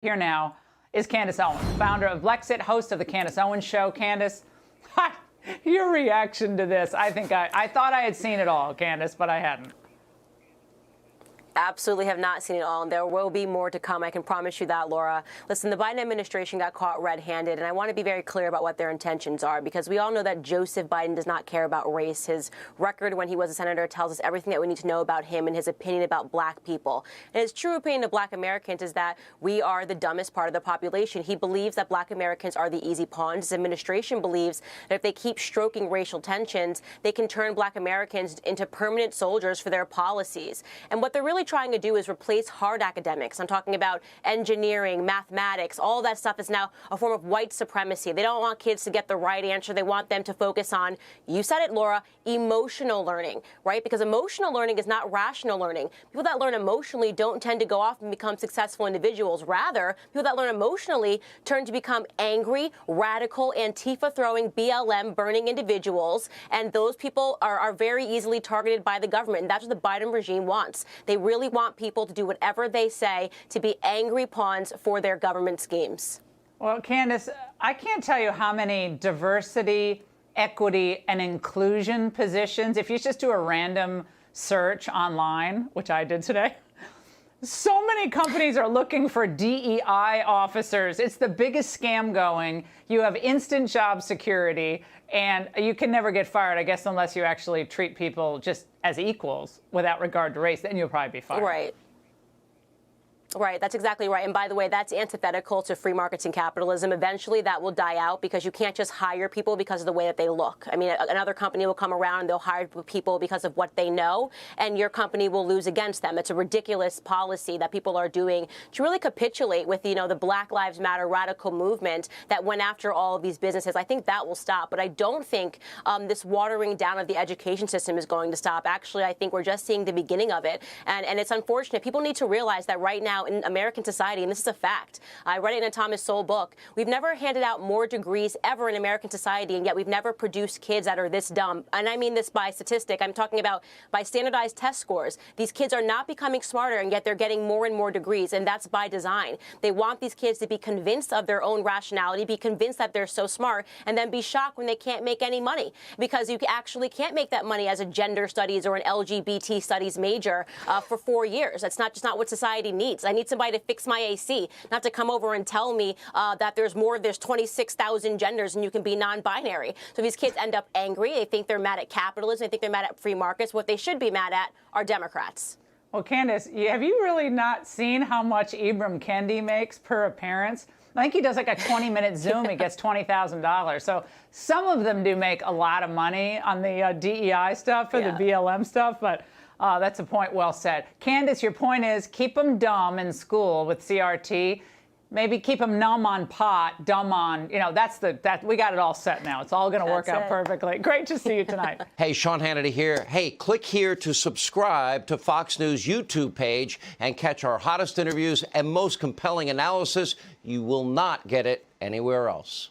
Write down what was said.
Here now is Candace Owens, founder of Lexit, host of the Candace Owens Show. Candace, your reaction to this, I thought I had seen it all, Candace, but I hadn't. Absolutely have not seen it all, and there will be more to come. I can promise you that, Laura. Listen, the Biden administration got caught red-handed, and I want to be very clear about what their intentions are, because we all know that Joseph Biden does not care about race. His record when he was a senator tells us everything that we need to know about him and his opinion about black people. And his true opinion of black Americans is that we are the dumbest part of the population. He believes that black Americans are the easy pawns. His administration believes that if they keep stroking racial tensions, they can turn black Americans into permanent soldiers for their policies. And what they're really trying to do is replace hard academics. I'm talking about engineering, mathematics. All that stuff is now a form of white supremacy. They don't want kids to get the right answer. They want them to focus on, you said it, Laura, emotional learning, right? Because emotional learning is not rational learning. People that learn emotionally don't tend to go off and become successful individuals. Rather, people that learn emotionally turn to become angry, radical, Antifa-throwing, BLM-burning individuals. And those people are very easily targeted by the government. And that's what the Biden regime wants. They really want people to do whatever they say, to be angry pawns for their government schemes. Well, Candace, I can't tell you how many diversity, equity, and inclusion positions, if you just do a random search online, which I did today, so many companies are looking for DEI officers. It's the biggest scam going. You have instant job security, and you can never get fired, I guess, unless you actually treat people just as equals without regard to race. Then you'll probably be fired. Right. Right. That's exactly right. And by the way, that's antithetical to free markets and capitalism. Eventually that will die out, because you can't just hire people because of the way that they look. I mean, another company will come around and they'll hire people because of what they know, and your company will lose against them. It's a ridiculous policy that people are doing to really capitulate with, the Black Lives Matter radical movement that went after all of these businesses. I think that will stop. But I don't think this watering down of the education system is going to stop. Actually, I think we're just seeing the beginning of it. And it's unfortunate. People need to realize that right now in American society, and this is a fact, I read it in a Thomas Sowell book, we've never handed out more degrees ever in American society, and yet we've never produced kids that are this dumb. And I mean this by statistic. I'm talking about by standardized test scores. These kids are not becoming smarter, and yet they're getting more and more degrees, and that's by design. They want these kids to be convinced of their own rationality, be convinced that they're so smart, and then be shocked when they can't make any money, because you actually can't make that money as a gender studies or an LGBT studies major for 4 years. That's just not what society needs. I need somebody to fix my AC, not to come over and tell me that there's 26,000 genders and you can be non-binary. So these kids end up angry. They think they're mad at capitalism. They think they're mad at free markets. What they should be mad at are Democrats. Well, Candace, have you really not seen how much Ibram Kendi makes per appearance? I think he does like a 20-minute Zoom. He gets $20,000. So some of them do make a lot of money on the DEI stuff or the BLM stuff, but that's a point well said. Candace, your point is keep them dumb in school with CRT. Maybe keep them numb on pot, dumb on, we got it all set now. It's all going to work out perfectly. Great to see you tonight. Hey, Sean Hannity here. Hey, click here to subscribe to Fox News YouTube page and catch our hottest interviews and most compelling analysis. You will not get it anywhere else.